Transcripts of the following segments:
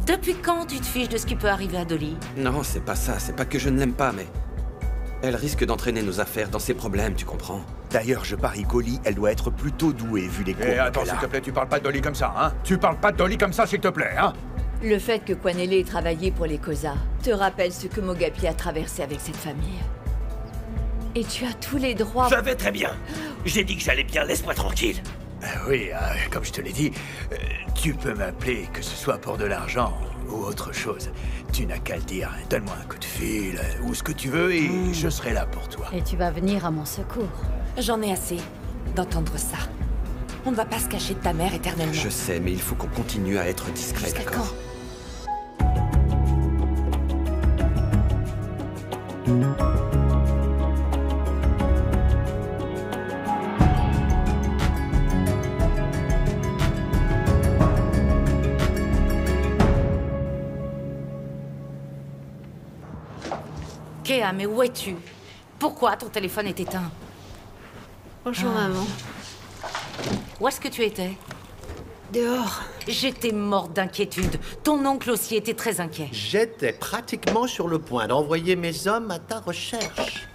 Depuis quand tu te fiches de ce qui peut arriver à Dolly? Non, c'est pas ça. C'est pas que je ne l'aime pas, mais... Elle risque d'entraîner nos affaires dans ses problèmes, tu comprends? D'ailleurs, je parie qu'Oli, elle doit être plutôt douée vu les cours. Eh, attends, s'il te plaît, tu parles pas de Dolly comme ça, hein? Tu parles pas de Dolly comme ça, s'il te plaît, hein? Le fait que Kwanele ait travaillé pour les Kosa te rappelle ce que Mogapi a traversé avec cette famille. Et tu as tous les droits... Ça va très bien. J'ai dit que j'allais bien, laisse-moi tranquille. Oui, comme je te l'ai dit, tu peux m'appeler, que ce soit pour de l'argent ou autre chose. Tu n'as qu'à le dire, donne-moi un coup de fil, ou ce que tu veux, et je serai là pour toi. Et tu vas venir à mon secours. J'en ai assez d'entendre ça. On ne va pas se cacher de ta mère éternellement. Je sais, mais il faut qu'on continue à être discret, Jusqu'à d'accord? quand? Kéa, mais où es-tu? Pourquoi ton téléphone est éteint? Bonjour, maman. Où est-ce que tu étais? Dehors. J'étais morte d'inquiétude. Ton oncle aussi était très inquiet. J'étais pratiquement sur le point d'envoyer mes hommes à ta recherche.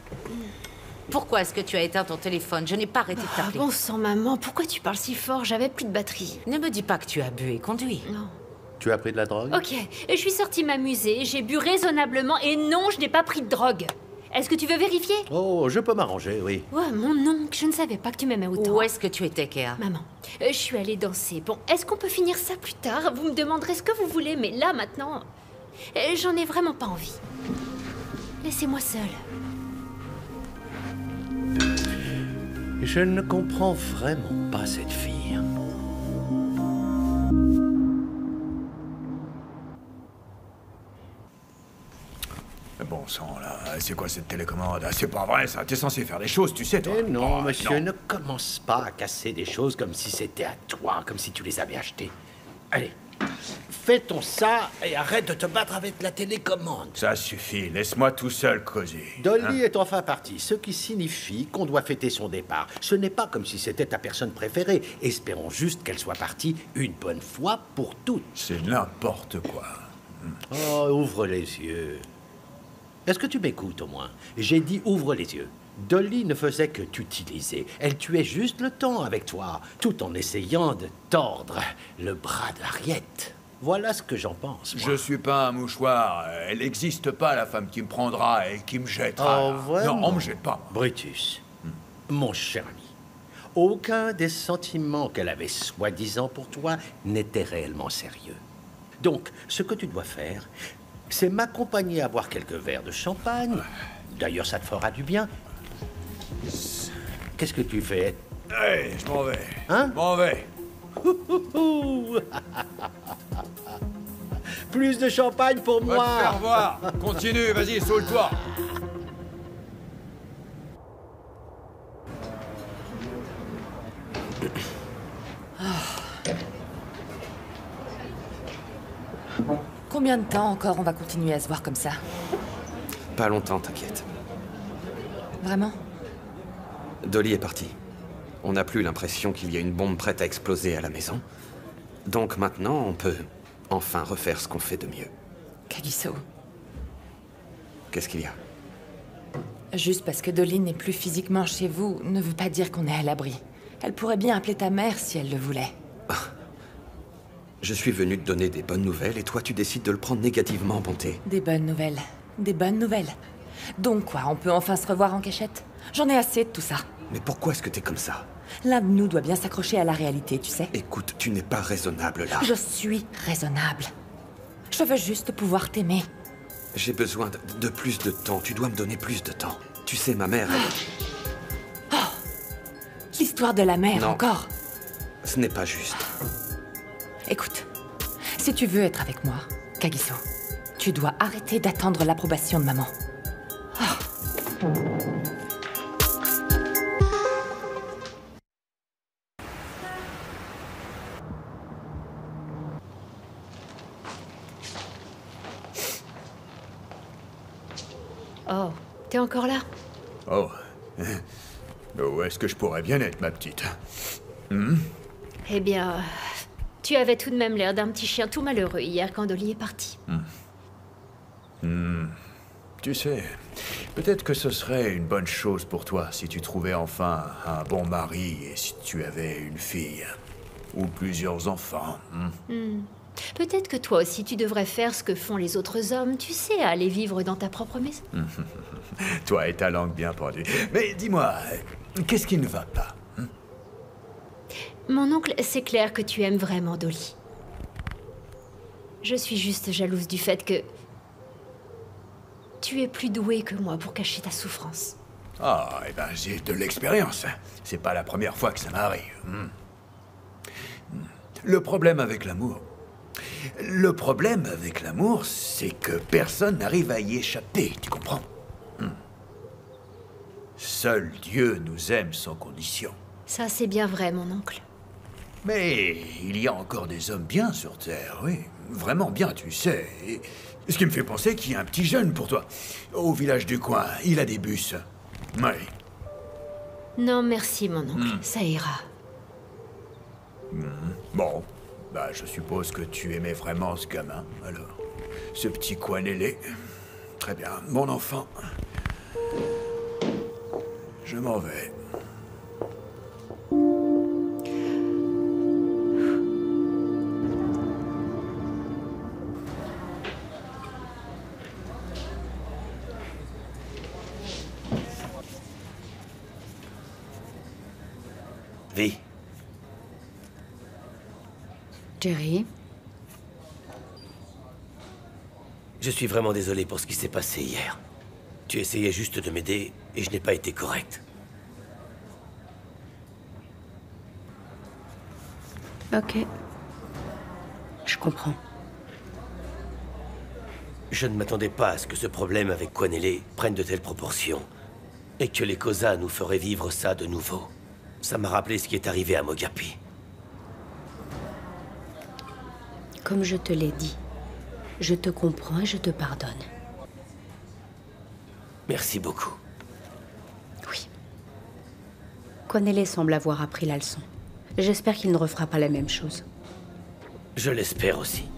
Pourquoi est-ce que tu as éteint ton téléphone? Je n'ai pas arrêté de t'appeler. Bon sang, maman, pourquoi tu parles si fort? J'avais plus de batterie. Ne me dis pas que tu as bu et conduit. Non. Tu as pris de la drogue? Ok, je suis sortie m'amuser, j'ai bu raisonnablement et non, je n'ai pas pris de drogue. Est-ce que tu veux vérifier? Oh, je peux m'arranger, oui. Ouais, mon oncle, je ne savais pas que tu m'aimais autant. Où est-ce que tu étais, Kéa? Maman, je suis allée danser. Bon, est-ce qu'on peut finir ça plus tard? Vous me demanderez ce que vous voulez, mais là, maintenant, j'en ai vraiment pas envie. Laissez-moi seule. Je ne comprends vraiment pas cette fille. Bon sang, là, c'est quoi cette télécommande? C'est pas vrai, ça. T'es censé faire des choses, tu sais, toi. Eh non, Oh, monsieur, non. ne commence pas à casser des choses comme si c'était à toi, comme si tu les avais achetées. Allez, fais-ton ça et arrête de te battre avec la télécommande. Ça suffit, laisse-moi tout seul causer. Dolly est enfin partie, ce qui signifie qu'on doit fêter son départ. Ce n'est pas comme si c'était ta personne préférée. Espérons juste qu'elle soit partie une bonne fois pour toutes. C'est n'importe quoi. Oh, ouvre les yeux. Est-ce que tu m'écoutes au moins? J'ai dit ouvre les yeux. Dolly ne faisait que t'utiliser. Elle tuait juste le temps avec toi, tout en essayant de tordre le bras d'Harriet. Voilà ce que j'en pense, moi. Je suis pas un mouchoir. Elle n'existe pas, la femme qui me prendra et qui me jettera. Oh, vraiment? Non, on me jette pas. Brutus, mon cher ami, aucun des sentiments qu'elle avait soi-disant pour toi n'était réellement sérieux. Donc, ce que tu dois faire, c'est m'accompagner à boire quelques verres de champagne. D'ailleurs, ça te fera du bien. Qu'est-ce que tu fais? Hey, je m'en vais. Hein? Je m'en vais. Plus de champagne pour Va te moi. faire voir. Continue, vas-y, saoule-toi. Combien de temps encore on va continuer à se voir comme ça? Pas longtemps, t'inquiète. Vraiment? Dolly est partie. On n'a plus l'impression qu'il y a une bombe prête à exploser à la maison. Donc maintenant, on peut enfin refaire ce qu'on fait de mieux. Kagiso, Qu'est-ce qu'il y a? juste parce que Dolly n'est plus physiquement chez vous ne veut pas dire qu'on est à l'abri. Elle pourrait bien appeler ta mère si elle le voulait. Je suis venu te donner des bonnes nouvelles et toi tu décides de le prendre négativement, Bonté. Des bonnes nouvelles. Des bonnes nouvelles. Donc quoi, on peut enfin se revoir en cachette? J'en ai assez de tout ça. Mais pourquoi est-ce que t'es comme ça? L'un de nous doit bien s'accrocher à la réalité, tu sais. Écoute, tu n'es pas raisonnable là. Je suis raisonnable. Je veux juste pouvoir t'aimer. J'ai besoin de plus de temps. Tu dois me donner plus de temps. Tu sais, ma mère, elle... L'histoire de la mère, Non. encore. Ce n'est pas juste. Écoute, si tu veux être avec moi, Kagiso, tu dois arrêter d'attendre l'approbation de maman. Oh, t'es encore là? Oh. Où est-ce que je pourrais bien être, ma petite? Eh bien, Tu avais tout de même l'air d'un petit chien tout malheureux hier quand Dolly est partie. Tu sais, peut-être que ce serait une bonne chose pour toi si tu trouvais enfin un bon mari et si tu avais une fille. Ou plusieurs enfants. Peut-être que toi aussi tu devrais faire ce que font les autres hommes, tu sais, aller vivre dans ta propre maison. Toi et ta langue bien pendue. Mais dis-moi, qu'est-ce qui ne va pas? Mon oncle, c'est clair que tu aimes vraiment Dolly. Je suis juste jalouse du fait que tu es plus doué que moi pour cacher ta souffrance. Ah, eh ben j'ai de l'expérience. C'est pas la première fois que ça m'arrive. Le problème avec l'amour... c'est que personne n'arrive à y échapper, tu comprends? Seul Dieu nous aime sans condition. Ça, c'est bien vrai, mon oncle. Mais il y a encore des hommes bien sur Terre, oui. Vraiment bien, tu sais. Et ce qui me fait penser qu'il y a un petit jeune pour toi. Au village du coin, il a des bus. Oui. Non, merci, mon oncle. Ça ira. Bon, bah je suppose que tu aimais vraiment ce gamin, alors. Ce petit Kwanele. Très bien, mon enfant. Je m'en vais. Vi, Jerry, je suis vraiment désolé pour ce qui s'est passé hier. Tu essayais juste de m'aider et je n'ai pas été correct. ok. Je comprends. Je ne m'attendais pas à ce que ce problème avec Kwanele prenne de telles proportions. Et que les Kosa nous feraient vivre ça de nouveau. Ça m'a rappelé ce qui est arrivé à Mogapi. Comme je te l'ai dit, je te comprends et je te pardonne. Merci beaucoup. Oui. Kwanele semble avoir appris la leçon. J'espère qu'il ne refera pas la même chose. Je l'espère aussi.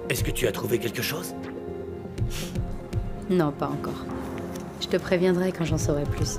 Est-ce que tu as trouvé quelque chose? Non, pas encore. Je te préviendrai quand j'en saurai plus.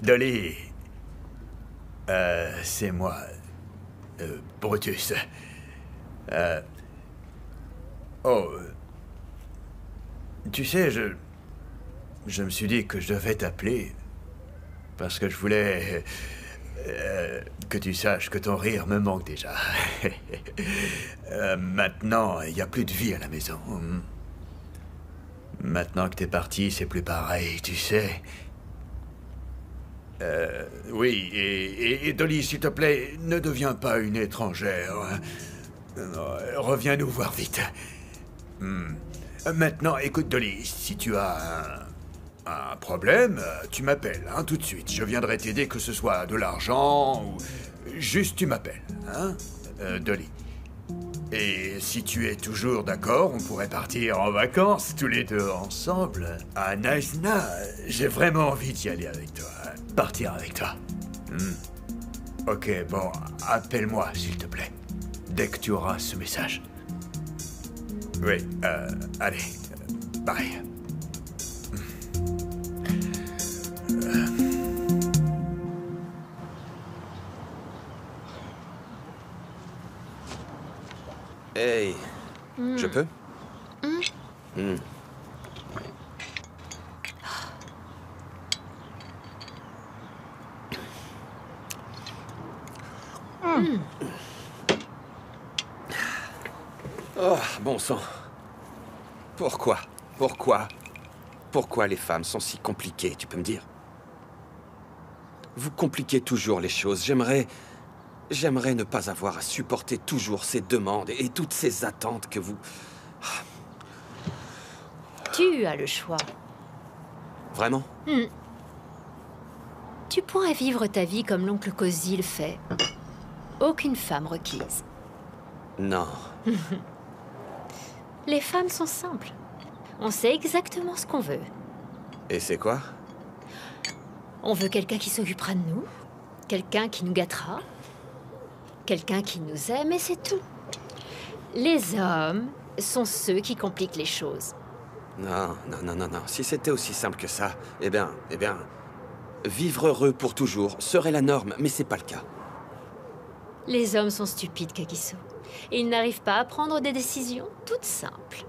Dolly, c'est moi, Brutus. Tu sais, je me suis dit que je devais t'appeler parce que je voulais que tu saches que ton rire me manque déjà. Maintenant, il n'y a plus de vie à la maison. Maintenant que t'es parti, c'est plus pareil, tu sais. Oui, et Dolly, s'il te plaît, ne deviens pas une étrangère. Reviens nous voir vite. Maintenant, écoute, Dolly, si tu as un problème, tu m'appelles, hein, tout de suite. Je viendrai t'aider, que ce soit de l'argent ou... Juste, tu m'appelles, hein, Dolly. Et si tu es toujours d'accord, on pourrait partir en vacances, tous les deux ensemble, à Naisna. J'ai vraiment envie d'y aller avec toi. Partir avec toi. Ok, bon, appelle-moi, s'il te plaît. Dès que tu auras ce message. Oui, allez, bye. Hey, je peux? Oh, bon sang. Pourquoi? Pourquoi les femmes sont si compliquées, tu peux me dire? Vous compliquez toujours les choses. J'aimerais ne pas avoir à supporter toujours ces demandes et toutes ces attentes que vous... Tu as le choix. Vraiment? Tu pourrais vivre ta vie comme l'oncle Cozy le fait. Aucune femme requise. Non. Les femmes sont simples. On sait exactement ce qu'on veut. Et c'est quoi? On veut quelqu'un qui s'occupera de nous, quelqu'un qui nous gâtera, quelqu'un qui nous aime, et c'est tout. Les hommes sont ceux qui compliquent les choses. Non. Si c'était aussi simple que ça, eh bien... Vivre heureux pour toujours serait la norme, mais c'est pas le cas. Les hommes sont stupides, Kagiso. Ils n'arrivent pas à prendre des décisions toutes simples.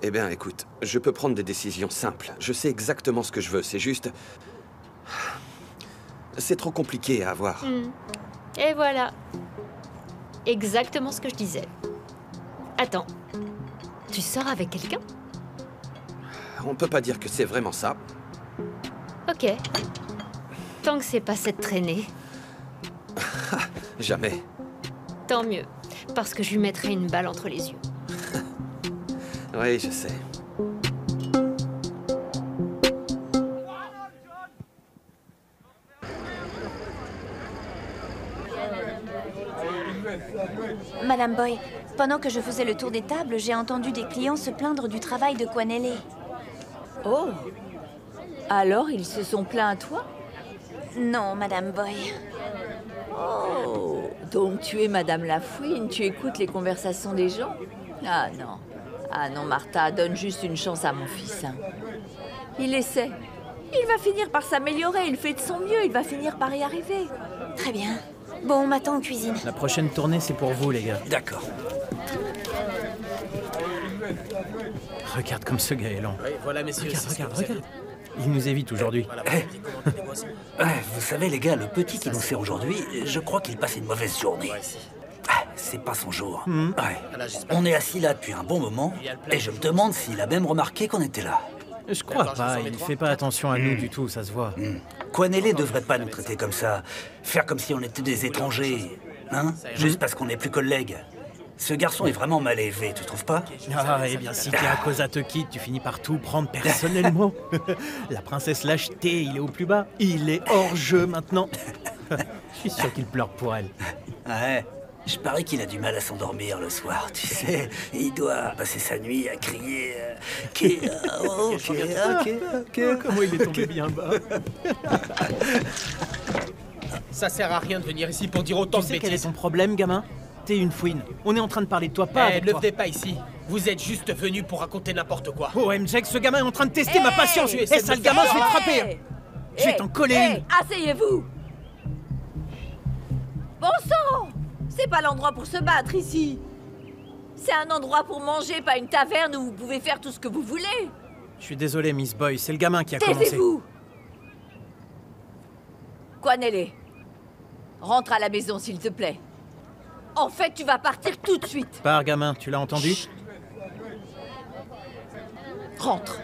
Eh bien, écoute, je peux prendre des décisions simples. Je sais exactement ce que je veux, c'est juste... C'est trop compliqué à avoir. Et voilà. Exactement ce que je disais. Attends. Tu sors avec quelqu'un? On peut pas dire que c'est vraiment ça. Ok. Tant que c'est pas cette traînée. Jamais. Tant mieux. Parce que je lui mettrai une balle entre les yeux. Oui, je sais. Madame Boy, pendant que je faisais le tour des tables, j'ai entendu des clients se plaindre du travail de Kwanele. Oh. Alors, ils se sont plaints à toi? Non, Madame Boy. Oh. Donc tu es Madame Lafouine, tu écoutes les conversations des gens? Ah non. Ah non, Martha, donne juste une chance à mon fils. Il essaie. Il va finir par s'améliorer, il fait de son mieux, il va finir par y arriver. Très bien. Bon, on m'attend en cuisine. La prochaine tournée, c'est pour vous, les gars. D'accord. Regarde comme ce gars est lent. Oui, voilà, messieurs. Regarde. Il nous évite aujourd'hui. Vous savez, les gars, le petit qui nous sert aujourd'hui, je crois qu'il passe une mauvaise journée. C'est pas son jour. Ouais. On est assis là depuis un bon moment, et je me demande s'il a même remarqué qu'on était là. Je crois pas, il fait pas attention à nous du tout, ça se voit. Kwanele devrait pas nous traiter comme ça, faire comme si on était des étrangers, hein? Juste parce qu'on n'est plus collègues. Ce garçon est vraiment mal élevé, tu trouves pas? Ah, eh bien, si t'es à Koza te quitte, tu finis par tout prendre personnellement. La princesse lâcheté, il est au plus bas. Il est hors jeu maintenant. Je suis sûr qu'il pleure pour elle. Ouais. Je parie qu'il a du mal à s'endormir le soir, tu sais. Il doit passer sa nuit à crier. Ok. Comment il est tombé bien bas. Ça sert à rien de venir ici pour dire autant de bêtises. Tu sais quel est ton problème, gamin? T'es une fouine. On est en train de parler de toi, pas avec toi. Ne venez pas ici. Vous êtes juste venu pour raconter n'importe quoi. Oh, MJ, ce gamin est en train de tester ma patience. Sale gamin, je vais te frapper. Je vais t'en coller une. Asseyez-vous. Bon sang! C'est pas l'endroit pour se battre ici. C'est un endroit pour manger, pas une taverne où vous pouvez faire tout ce que vous voulez. Je suis désolé, Miss Boy, c'est le gamin qui a commencé. Taisez-vous! Kwanele, rentre à la maison, s'il te plaît. En fait, tu vas partir tout de suite. Pars, gamin, tu l'as entendu? Rentre.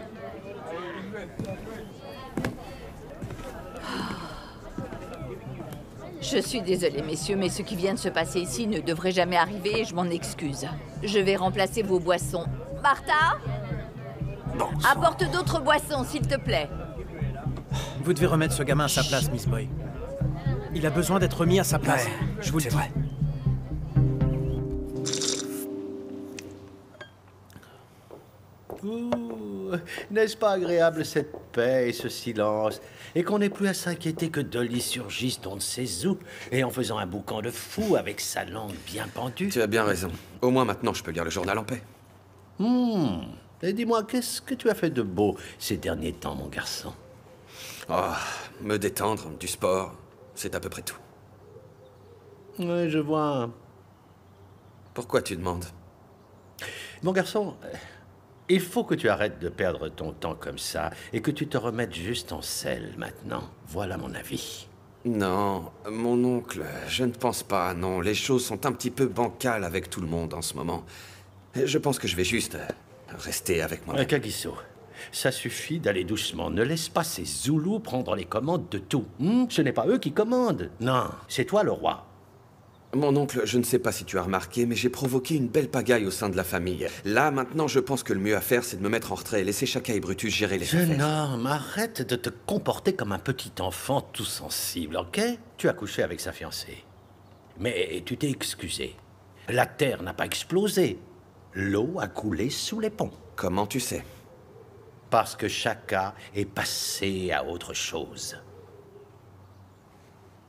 Je suis désolée, messieurs, mais ce qui vient de se passer ici ne devrait jamais arriver et je m'en excuse. Je vais remplacer vos boissons. Martha? Apporte d'autres boissons, s'il te plaît. Vous devez remettre ce gamin à sa place, Miss Boy. Il a besoin d'être mis à sa place. Ouais, je vous le dis. Vrai. N'est-ce pas agréable cette paix et ce silence? Et qu'on n'ait plus à s'inquiéter que Dolly surgisse d'on ne sait où, et en faisant un boucan de fou avec sa langue bien pendue. Tu as bien raison. Au moins maintenant, je peux lire le journal en paix. Et dis-moi, qu'est-ce que tu as fait de beau ces derniers temps, mon garçon? Oh, me détendre, du sport, c'est à peu près tout. Oui, je vois. Pourquoi tu demandes? Mon garçon, il faut que tu arrêtes de perdre ton temps comme ça et que tu te remettes juste en selle maintenant. Voilà mon avis. Non, mon oncle, je ne pense pas, non. Les choses sont un petit peu bancales avec tout le monde en ce moment. Je pense que je vais juste rester avec moi. Kagiso, ça suffit d'aller doucement. Ne laisse pas ces Zoulous prendre les commandes de tout. Ce n'est pas eux qui commandent. Non, c'est toi le roi. Mon oncle, je ne sais pas si tu as remarqué, mais j'ai provoqué une belle pagaille au sein de la famille. Là, maintenant, je pense que le mieux à faire, c'est de me mettre en retrait et laisser Shaka et Brutus gérer les affaires. Jeune homme, arrête de te comporter comme un petit enfant tout sensible, ok? Tu as couché avec sa fiancée. Mais tu t'es excusé. La terre n'a pas explosé. L'eau a coulé sous les ponts. Comment tu sais? Parce que Shaka est passé à autre chose.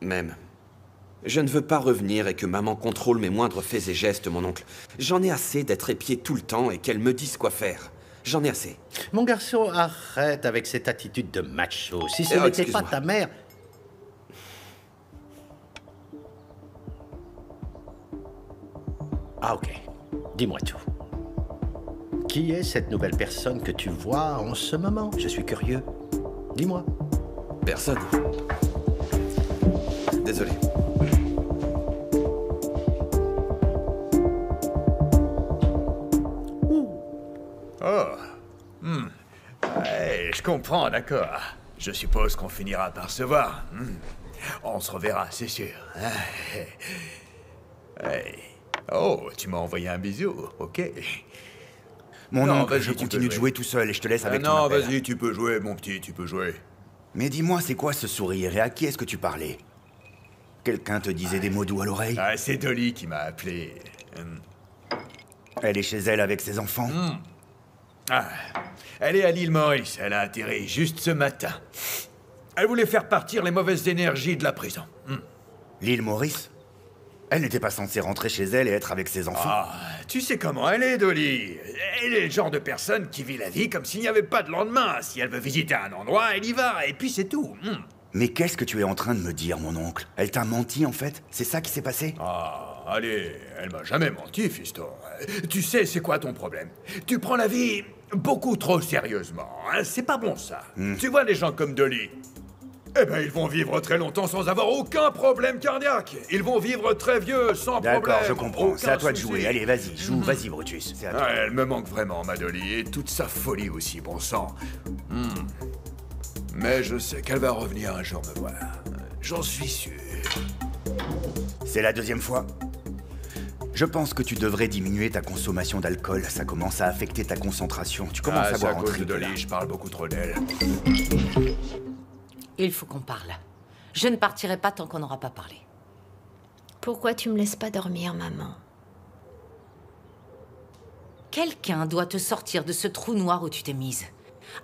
Même. Je ne veux pas revenir et que maman contrôle mes moindres faits et gestes, mon oncle. J'en ai assez d'être épié tout le temps et qu'elle me dise quoi faire. J'en ai assez. Mon garçon, arrête avec cette attitude de macho. Si ce n'était pas ta mère... Ah, ok. Dis-moi tout. Qui est cette nouvelle personne que tu vois en ce moment? Je suis curieux. Dis-moi. Personne. Désolé. Oh. Ouais, je comprends, d'accord. Je suppose qu'on finira par se voir. On se reverra, c'est sûr. Hey. Oh, tu m'as envoyé un bisou, ok. Mon oncle, je continue de jouer tout seul et je te laisse avec ton Non, appel. vas-y, tu peux jouer, mon petit, tu peux jouer. Mais dis-moi, c'est quoi ce sourire et à qui est-ce que tu parlais? Quelqu'un te disait des mots doux à l'oreille? Ah, c'est Dolly qui m'a appelé. Elle est chez elle avec ses enfants? Ah, elle est à l'île Maurice, elle a atterri juste ce matin. Elle voulait faire partir les mauvaises énergies de la prison. L'île Maurice? Elle n'était pas censée rentrer chez elle et être avec ses enfants? Ah, tu sais comment elle est, Dolly. Elle est le genre de personne qui vit la vie comme s'il n'y avait pas de lendemain. Si elle veut visiter un endroit, elle y va, et puis c'est tout. Mais qu'est-ce que tu es en train de me dire, mon oncle? Elle t'a menti, en fait? C'est ça qui s'est passé? Ah, allez, elle m'a jamais menti, fiston. Tu sais, c'est quoi ton problème? Tu prends la vie beaucoup trop sérieusement. Hein? C'est pas bon, ça. Tu vois les gens comme Dolly? Eh ben, ils vont vivre très longtemps sans avoir aucun problème cardiaque. Ils vont vivre très vieux, sans problème. D'accord, je comprends. C'est à toi de souci. jouer. Allez, vas-y, joue. Vas-y, Brutus. C'est à toi. Elle me manque vraiment, ma Dolly, et toute sa folie aussi, bon sang. Mais je sais qu'elle va revenir un jour me voir. J'en suis sûr. C'est la deuxième fois. Je pense que tu devrais diminuer ta consommation d'alcool. Ça commence à affecter ta concentration. Tu commences à boire en cause de triple, là. Dolly, je parle beaucoup trop d'elle. Il faut qu'on parle. Je ne partirai pas tant qu'on n'aura pas parlé. Pourquoi tu me laisses pas dormir, maman? Quelqu'un doit te sortir de ce trou noir où tu t'es mise.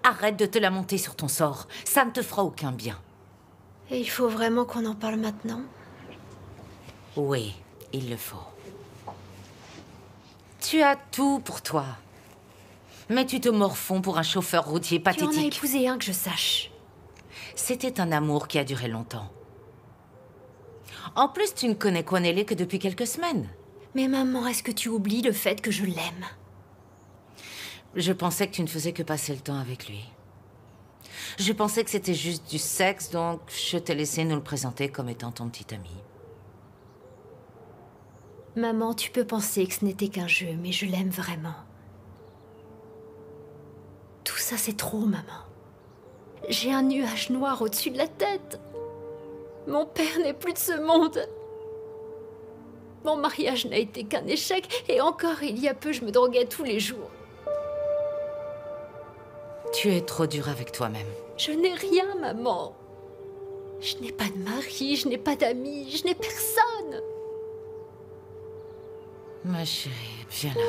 Arrête de te lamenter sur ton sort. Ça ne te fera aucun bien. Et il faut vraiment qu'on en parle maintenant? Oui, il le faut. Tu as tout pour toi. Mais tu te morfonds pour un chauffeur routier pathétique. Tu en as épousé un que je sache. C'était un amour qui a duré longtemps. En plus, tu ne connais Kwanele que depuis quelques semaines. Mais maman, est-ce que tu oublies le fait que je l'aime? Je pensais que tu ne faisais que passer le temps avec lui. Je pensais que c'était juste du sexe, donc je t'ai laissé nous le présenter comme étant ton petit ami. Maman, tu peux penser que ce n'était qu'un jeu, mais je l'aime vraiment. Tout ça, c'est trop, maman. J'ai un nuage noir au-dessus de la tête. Mon père n'est plus de ce monde. Mon mariage n'a été qu'un échec, et encore il y a peu, je me droguais tous les jours. Tu es trop dur avec toi-même. Je n'ai rien, maman. Je n'ai pas de mari, je n'ai pas d'amis, je n'ai personne. Ma chérie, viens là.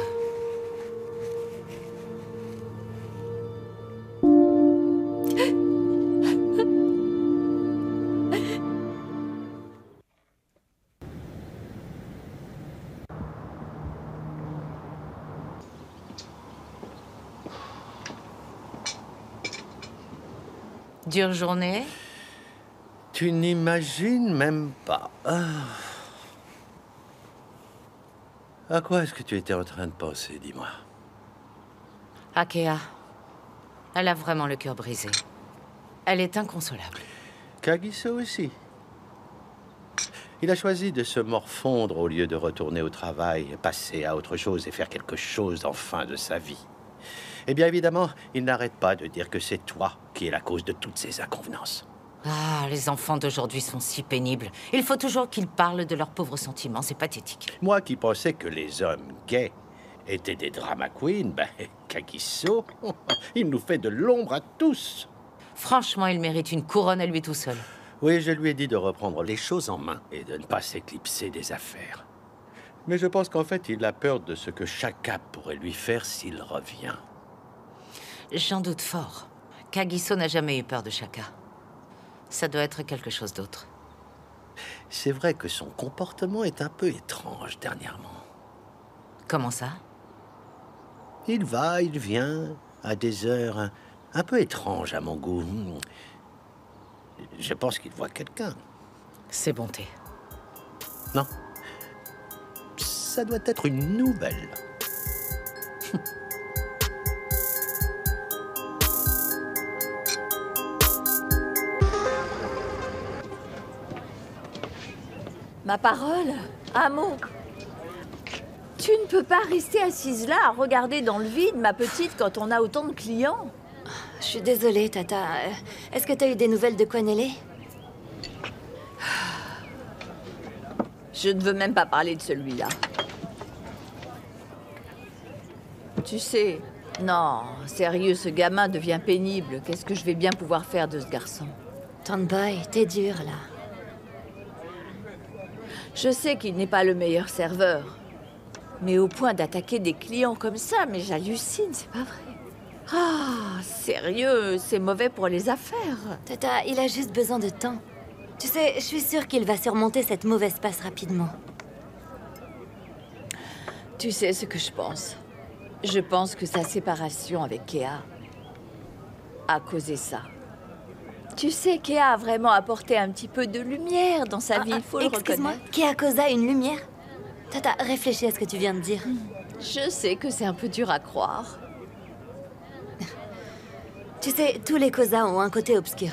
Dure journée? Tu n'imagines même pas. À quoi est-ce que tu étais en train de penser, dis-moi? Akea. Elle a vraiment le cœur brisé. Elle est inconsolable. Kagiso aussi. Il a choisi de se morfondre au lieu de retourner au travail, passer à autre chose et faire quelque chose enfin de sa vie. Et bien évidemment, il n'arrête pas de dire que c'est toi qui es la cause de toutes ces inconvenances. Ah, les enfants d'aujourd'hui sont si pénibles. Il faut toujours qu'ils parlent de leurs pauvres sentiments, c'est pathétique. Moi qui pensais que les hommes gays étaient des drama queens, ben, Kagiso, il nous fait de l'ombre à tous. Franchement, il mérite une couronne à lui tout seul. Oui, je lui ai dit de reprendre les choses en main et de ne pas s'éclipser des affaires. Mais je pense qu'en fait, il a peur de ce que Shaka pourrait lui faire s'il revient. J'en doute fort. Kagiso n'a jamais eu peur de Shaka. Ça doit être quelque chose d'autre. C'est vrai que son comportement est un peu étrange dernièrement. Comment ça? Il va, il vient, à des heures un peu étranges à mon goût. Je pense qu'il voit quelqu'un. C'est bonté. Non. Ça doit être une nouvelle. Ma parole, Amo. Tu ne peux pas rester assise là à regarder dans le vide, ma petite, quand on a autant de clients. Je suis désolée, Tata. Est-ce que t'as eu des nouvelles de Kwanele? Je ne veux même pas parler de celui-là. Tu sais, non, sérieux, ce gamin devient pénible. Qu'est-ce que je vais bien pouvoir faire de ce garçon? Tonboy, t'es dur, là. Je sais qu'il n'est pas le meilleur serveur. Mais au point d'attaquer des clients comme ça, mais j'hallucine, c'est pas vrai. Ah, sérieux, c'est mauvais pour les affaires. Tata, il a juste besoin de temps. Tu sais, je suis sûre qu'il va surmonter cette mauvaise passe rapidement. Tu sais ce que je pense? Je pense que sa séparation avec Kea a causé ça. Tu sais, Kea a vraiment apporté un petit peu de lumière dans sa vie, il faut le reconnaître. Excuse-moi, Kea causa une lumière? Tata, réfléchis à ce que tu viens de dire. Je sais que c'est un peu dur à croire. Tu sais, tous les Koza ont un côté obscur.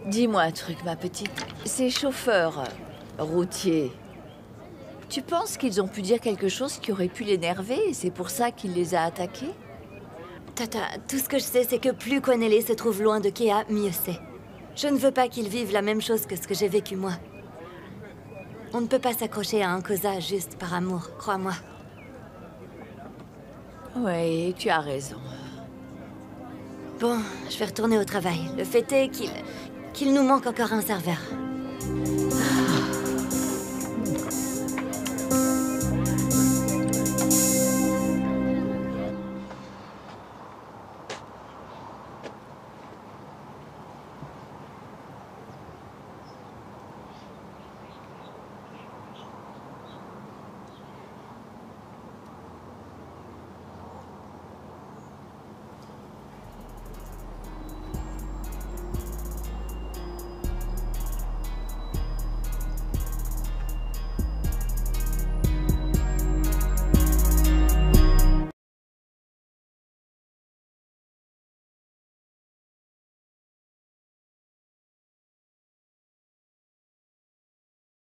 Dis-moi un truc, ma petite. Ces chauffeurs routiers, tu penses qu'ils ont pu dire quelque chose qui aurait pu l'énerver et c'est pour ça qu'il les a attaqués? Tata, tout ce que je sais, c'est que plus Kwanele se trouve loin de Kea, mieux c'est. Je ne veux pas qu'ils vivent la même chose que ce que j'ai vécu moi. On ne peut pas s'accrocher à un Koza juste par amour, crois-moi. Oui, tu as raison. Bon, je vais retourner au travail. Le fait est qu'il nous manque encore un serveur.